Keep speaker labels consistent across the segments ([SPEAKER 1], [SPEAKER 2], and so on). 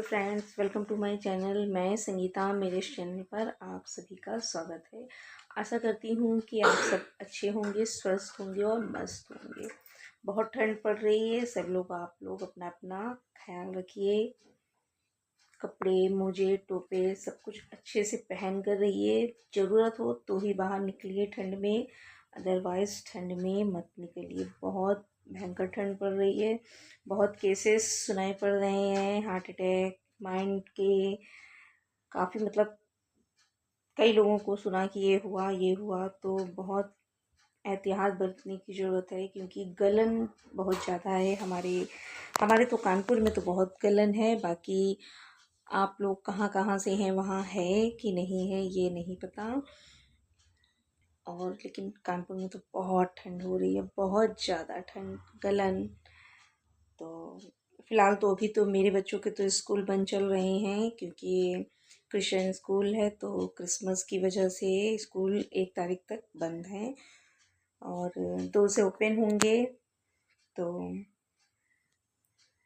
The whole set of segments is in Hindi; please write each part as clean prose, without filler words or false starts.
[SPEAKER 1] Friends, welcome to my channel. मैं संगीता, मेरे इस चैनल पर आप सभी का स्वागत है। आशा करती हूँ कि आप सब अच्छे होंगे, स्वस्थ होंगे और मस्त होंगे। बहुत ठंड पड़ रही है, सब लोग आप लोग अपना अपना ख्याल रखिए। कपड़े, मोजे, टोपे सब कुछ अच्छे से पहन कर रहिए। ज़रूरत हो तो ही बाहर निकलिए ठंड में, अदरवाइज़ ठंड में मत निकलिए। बहुत भयंकर ठंड पड़ रही है। बहुत केसेस सुनाई पड़ रहे हैं, हार्ट अटैक, माइंड के। काफ़ी मतलब कई लोगों को सुना कि ये हुआ। तो बहुत एहतियात बरतने की ज़रूरत है, क्योंकि गलन बहुत ज़्यादा है। हमारे तो कानपुर में तो बहुत गलन है। बाकी आप लोग कहाँ कहाँ से हैं, वहाँ है कि नहीं है ये नहीं पता। और लेकिन कानपुर में तो बहुत ठंड हो रही है, बहुत ज़्यादा ठंड, गलन। तो फ़िलहाल तो अभी तो मेरे बच्चों के तो स्कूल बंद चल रहे हैं, क्योंकि क्रिश्चियन स्कूल है, तो क्रिसमस की वजह से स्कूल 1 तारीख तक बंद है और 2 से ओपन होंगे। तो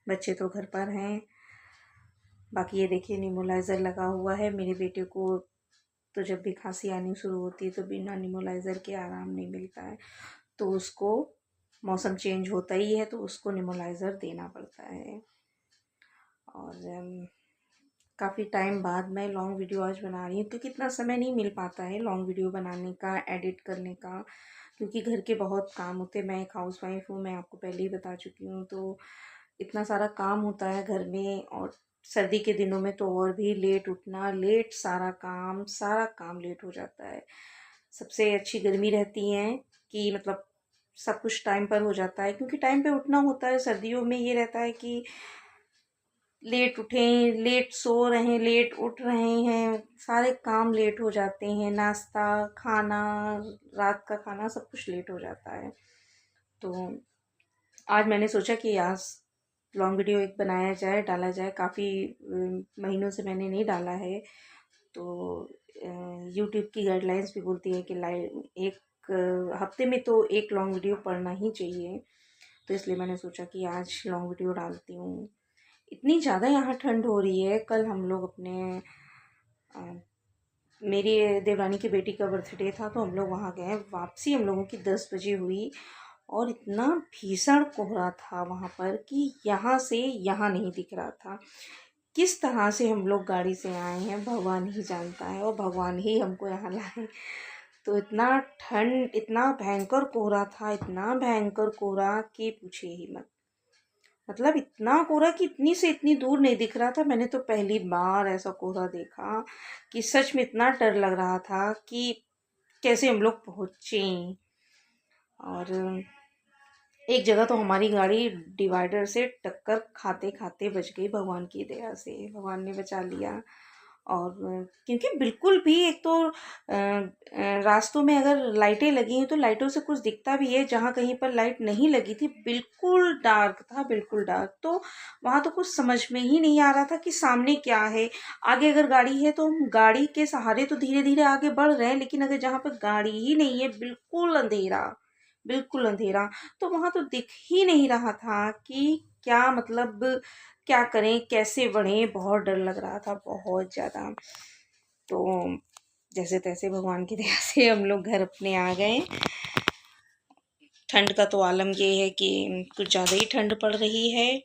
[SPEAKER 1] बच्चे तो घर पर हैं। बाकी ये देखिए, नेबुलाइज़र लगा हुआ है मेरे बेटे को। तो जब भी खांसी आनी शुरू होती है तो बिना नेबुलाइज़र के आराम नहीं मिलता है। तो उसको मौसम चेंज होता ही है तो उसको नेबुलाइज़र देना पड़ता है। और काफ़ी टाइम बाद मैं लॉन्ग वीडियो आज बना रही हूँ, क्योंकि इतना समय नहीं मिल पाता है लॉन्ग वीडियो बनाने का, एडिट करने का, क्योंकि घर के बहुत काम होते हैं। मैं एक हाउस वाइफ हूँ, मैं आपको पहले ही बता चुकी हूँ। तो इतना सारा काम होता है घर में, और सर्दी के दिनों में तो और भी लेट उठना, लेट सारा काम लेट हो जाता है। सबसे अच्छी गर्मी रहती है कि मतलब सब कुछ टाइम पर हो जाता है, क्योंकि टाइम पे उठना होता है। सर्दियों में ये रहता है कि लेट उठें, लेट सो रहे हैं, लेट उठ रहे हैं, सारे काम लेट हो जाते हैं। नाश्ता, खाना, रात का खाना सब कुछ लेट हो जाता है। तो आज मैंने सोचा कि आज लॉन्ग वीडियो एक बनाया जाए, डाला जाए। काफ़ी महीनों से मैंने नहीं डाला है। तो यूट्यूब की गाइडलाइंस भी बोलती है कि एक हफ्ते में तो एक लॉन्ग वीडियो पड़ना ही चाहिए। तो इसलिए मैंने सोचा कि आज लॉन्ग वीडियो डालती हूँ। इतनी ज़्यादा यहाँ ठंड हो रही है। कल हम लोग अपने मेरी देवरानी की बेटी का बर्थडे था, तो हम लोग वहाँ गए। वापसी हम लोगों की 10 बजे हुई, और इतना भीषण कोहरा था वहाँ पर कि यहाँ से यहाँ नहीं दिख रहा था। किस तरह से हम लोग गाड़ी से आए हैं भगवान ही जानता है, और भगवान ही हमको यहाँ लाए। तो इतना ठंड, इतना भयंकर कोहरा था, इतना भयंकर कोहरा कि पूछिए ही मत। मतलब इतना कोहरा कि इतनी से इतनी दूर नहीं दिख रहा था। मैंने तो पहली बार ऐसा कोहरा देखा कि सच में इतना डर लग रहा था कि कैसे हम लोग पहुँचे। और एक जगह तो हमारी गाड़ी डिवाइडर से टक्कर खाते खाते बच गई, भगवान की दया से भगवान ने बचा लिया। और क्योंकि बिल्कुल भी, एक तो रास्तों में अगर लाइटें लगी हैं तो लाइटों से कुछ दिखता भी है। जहाँ कहीं पर लाइट नहीं लगी थी, बिल्कुल डार्क था, बिल्कुल डार्क। तो वहाँ तो कुछ समझ में ही नहीं आ रहा था कि सामने क्या है। आगे अगर गाड़ी है तो हम गाड़ी के सहारे तो धीरे धीरे आगे बढ़ रहे हैं, लेकिन अगर जहाँ पर गाड़ी ही नहीं है, बिल्कुल अंधेरा, बिल्कुल अंधेरा। तो वहाँ तो दिख ही नहीं रहा था कि क्या मतलब क्या करें, कैसे बढ़ें। बहुत डर लग रहा था, बहुत ज़्यादा। तो जैसे तैसे भगवान की दया से हम लोग घर अपने आ गए। ठंड का तो आलम ये है कि कुछ ज़्यादा ही ठंड पड़ रही है।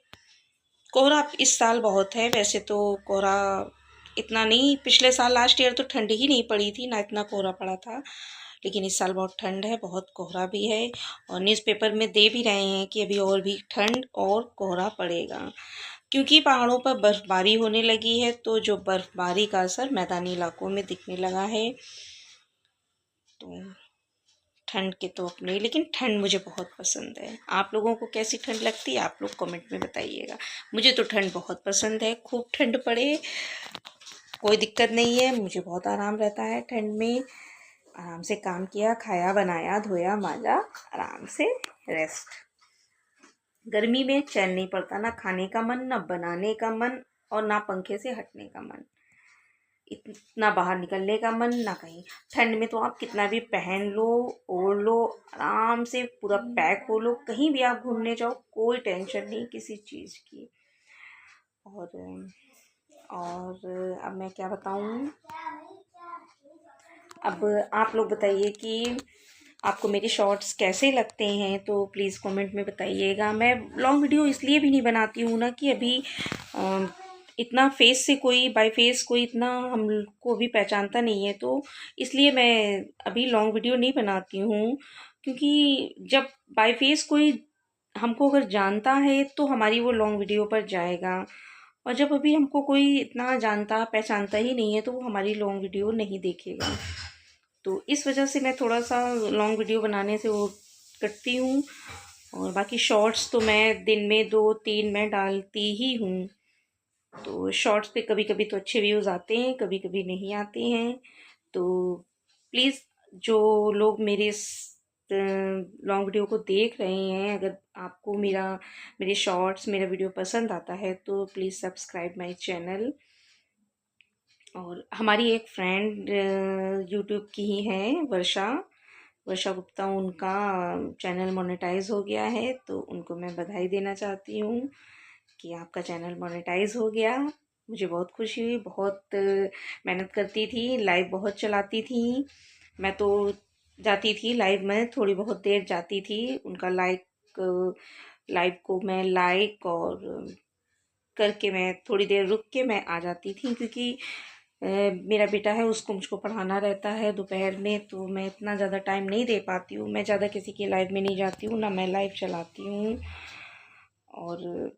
[SPEAKER 1] कोहरा इस साल बहुत है। वैसे तो कोहरा इतना नहीं, पिछले साल लास्ट ईयर तो ठंड ही नहीं पड़ी थी, ना इतना कोहरा पड़ा था। लेकिन इस साल बहुत ठंड है, बहुत कोहरा भी है। और न्यूज़पेपर में दे भी रहे हैं कि अभी और भी ठंड और कोहरा पड़ेगा, क्योंकि पहाड़ों पर बर्फ़बारी होने लगी है। तो जो बर्फ़बारी का असर मैदानी इलाकों में दिखने लगा है। तो ठंड के तो अपने, लेकिन ठंड मुझे बहुत पसंद है। आप लोगों को कैसी ठंड लगती है, आप लोग कमेंट में बताइएगा। मुझे तो ठंड बहुत पसंद है, खूब ठंड पड़े कोई दिक्कत नहीं है। मुझे बहुत आराम रहता है ठंड में। आराम से काम किया, खाया, बनाया, धोया, मांजा, आराम से रेस्ट। गर्मी में चैन नहीं पड़ता, ना खाने का मन, ना बनाने का मन, और ना पंखे से हटने का मन, इतना बाहर निकलने का मन, ना कहीं। ठंड में तो आप कितना भी पहन लो, ओढ़ लो, आराम से पूरा पैक हो लो, कहीं भी आप घूमने जाओ, कोई टेंशन नहीं किसी चीज़ की। और और अब मैं क्या बताऊँ। अब आप लोग बताइए कि आपको मेरे शॉर्ट्स कैसे लगते हैं, तो प्लीज़ कमेंट में बताइएगा। मैं लॉन्ग वीडियो इसलिए भी नहीं बनाती हूँ ना कि अभी अ, इतना फेस से कोई बाय फेस कोई इतना हमको भी पहचानता नहीं है, तो इसलिए मैं अभी लॉन्ग वीडियो नहीं बनाती हूँ। क्योंकि जब बाय फेस कोई हमको अगर जानता है तो हमारी वो लॉन्ग वीडियो पर जाएगा, और जब अभी हमको कोई इतना जानता पहचानता ही नहीं है तो वो हमारी लॉन्ग वीडियो नहीं देखेगा। तो इस वजह से मैं थोड़ा सा लॉन्ग वीडियो बनाने से वो करती हूँ। और बाकी शॉर्ट्स तो मैं दिन में 2-3 मैं डालती ही हूँ। तो शॉर्ट्स पे कभी कभी तो अच्छे व्यूज़ आते हैं, कभी कभी नहीं आते हैं। तो प्लीज़ जो लोग मेरे इस लॉन्ग वीडियो को देख रहे हैं, अगर आपको मेरे शॉर्ट्स मेरा वीडियो पसंद आता है तो प्लीज़ सब्सक्राइब माय चैनल। और हमारी एक फ्रेंड यूट्यूब की ही है, वर्षा वर्षा गुप्ता, उनका चैनल मोनेटाइज हो गया है, तो उनको मैं बधाई देना चाहती हूँ कि आपका चैनल मोनेटाइज हो गया। मुझे बहुत खुशी हुई। बहुत मेहनत करती थी, लाइव बहुत चलाती थी। मैं तो जाती थी लाइव में, थोड़ी बहुत देर जाती थी। उनका लाइव को मैं लाइक और करके मैं थोड़ी देर रुक के मैं आ जाती थी, क्योंकि मेरा बेटा है, उसको मुझको पढ़ाना रहता है दोपहर में, तो मैं इतना ज़्यादा टाइम नहीं दे पाती हूँ। मैं ज़्यादा किसी के लाइव में नहीं जाती हूँ, ना मैं लाइव चलाती हूँ। और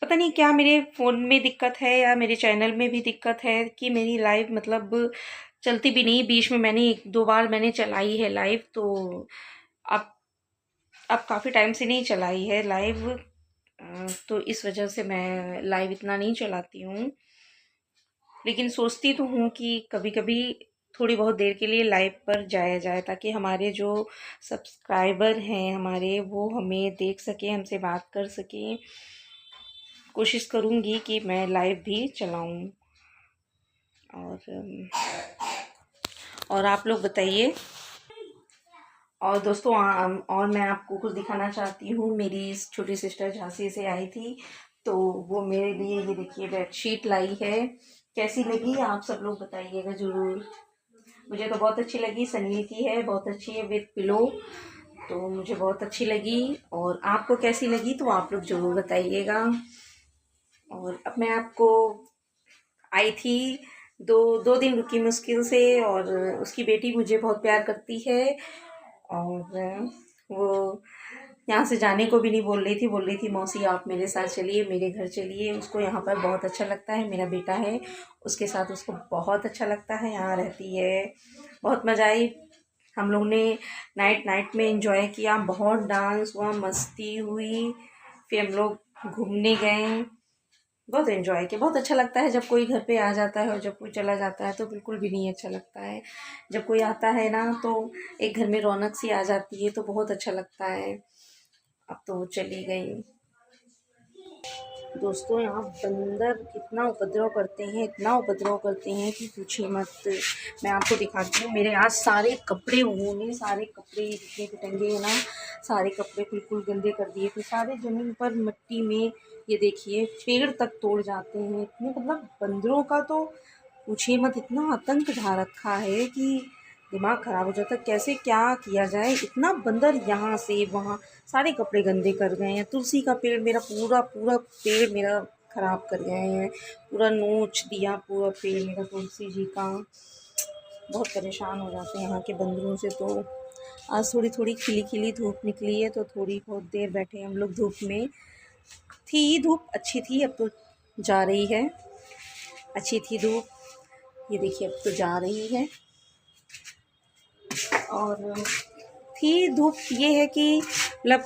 [SPEAKER 1] पता नहीं क्या मेरे फ़ोन में दिक्कत है या मेरे चैनल में भी दिक्कत है कि मेरी लाइव मतलब चलती भी नहीं। बीच में मैंने 1-2 बार मैंने चलाई है लाइव, तो अब अब काफ़ी टाइम से नहीं चलाई है लाइव। तो इस वजह से मैं लाइव इतना नहीं चलाती हूँ। लेकिन सोचती तो हूँ कि कभी कभी थोड़ी बहुत देर के लिए लाइव पर जाया जाए, ताकि हमारे जो सब्सक्राइबर हैं हमारे, वो हमें देख सकें, हमसे बात कर सकें। कोशिश करूँगी कि मैं लाइव भी चलाऊँ। और आप लोग बताइए। और दोस्तों और मैं आपको कुछ दिखाना चाहती हूँ। मेरी छोटी सिस्टर झांसी से आई थी, तो वो मेरे लिए ये देखिए बेडशीट लाई है। कैसी लगी आप सब लोग बताइएगा ज़रूर। मुझे तो बहुत अच्छी लगी, सनील की है, बहुत अच्छी है विद पिलो, तो मुझे बहुत अच्छी लगी। और आपको कैसी लगी तो आप लोग ज़रूर बताइएगा। और अब मैं आपको आई थी, दो 2 दिन रुकी मुश्किल से। और उसकी बेटी मुझे बहुत प्यार करती है, और वो यहाँ से जाने को भी नहीं बोल रही थी मौसी आप मेरे साथ चलिए, मेरे घर चलिए। उसको यहाँ पर बहुत अच्छा लगता है, मेरा बेटा है उसके साथ, उसको बहुत अच्छा लगता है, यहाँ रहती है। बहुत मज़ा आई। हम लोग ने नाइट नाइट में एंजॉय किया, बहुत डांस हुआ, मस्ती हुई। फिर हम लोग घूमने गए, बहुत एंजॉय किया। बहुत अच्छा लगता है जब कोई घर पे आ जाता है, और जब कोई चला जाता है तो बिल्कुल भी नहीं अच्छा लगता है। जब कोई आता है ना तो एक घर में रौनक सी आ जाती है, तो बहुत अच्छा लगता है। अब तो वो चली गई। दोस्तों यहाँ बंदर इतना उपद्रव करते हैं, इतना उपद्रव करते हैं कि पूछिए मत। मैं आपको दिखाती हूँ। मेरे आज सारे कपड़े, उन्होंने सारे कपड़े जितने भी टंगे हैं ना, सारे कपड़े बिल्कुल गंदे कर दिए थे। सारे ज़मीन पर मिट्टी में, ये देखिए पेड़ तक तोड़ जाते हैं। इतने मतलब बंदरों का तो पूछिए मत, इतना आतंक ढा रखा है कि दिमाग ख़राब हो जाता है। कैसे क्या किया जाए, इतना बंदर यहाँ से वहाँ, सारे कपड़े गंदे कर गए हैं। तुलसी का पेड़ मेरा पूरा पूरा पेड़ मेरा ख़राब कर गए हैं, पूरा नोच दिया पूरा पेड़ मेरा तुलसी जी का। बहुत परेशान हो जाते हैं यहाँ के बंदरों से। तो आज थोड़ी थोड़ी खिली खिली धूप निकली है, तो थोड़ी बहुत देर बैठे हम लोग धूप में। थी धूप अच्छी थी, अब तो जा रही है। अच्छी थी धूप, ये देखिए अब तो जा रही है। और थी धूप, ये है कि मतलब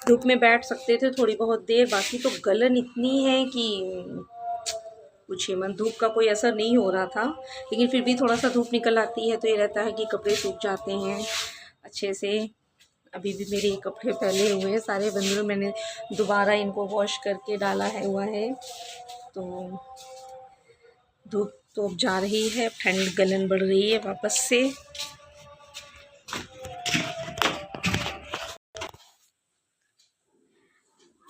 [SPEAKER 1] धूप में बैठ सकते थे थोड़ी बहुत देर। बाकी तो गलन इतनी है कि पूछिए मत, धूप का कोई असर नहीं हो रहा था। लेकिन फिर भी थोड़ा सा धूप निकल आती है तो ये रहता है कि कपड़े सूख जाते हैं अच्छे से। अभी भी मेरे कपड़े फैले हुए हैं सारे बंदरों, मैंने दोबारा इनको वॉश करके डाला है हुआ है। तो धूप तो अब जा रही है, ठंड गलन बढ़ रही है वापस से।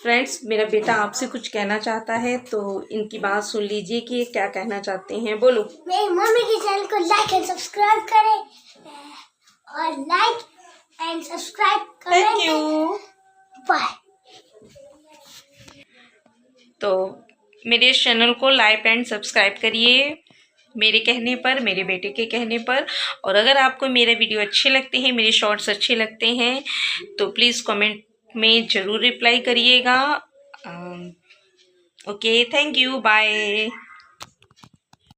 [SPEAKER 1] फ्रेंड्स, मेरा बेटा आपसे कुछ कहना चाहता है, तो इनकी बात सुन लीजिए कि ये क्या कहना चाहते हैं। बोलो।
[SPEAKER 2] मेरी मम्मी के चैनल को लाइक एंड सब्सक्राइब करें और लाइक एंड सब्सक्राइब करें।
[SPEAKER 1] Thank you,
[SPEAKER 2] bye.
[SPEAKER 1] तो मेरे चैनल को लाइक एंड सब्सक्राइब करिए मेरे कहने पर, मेरे बेटे के कहने पर। और अगर आपको मेरे वीडियो अच्छे लगते हैं, मेरे शॉर्ट्स अच्छे लगते हैं, तो प्लीज़ कमेंट में ज़रूर रिप्लाई करिएगा। Okay, thank you, bye.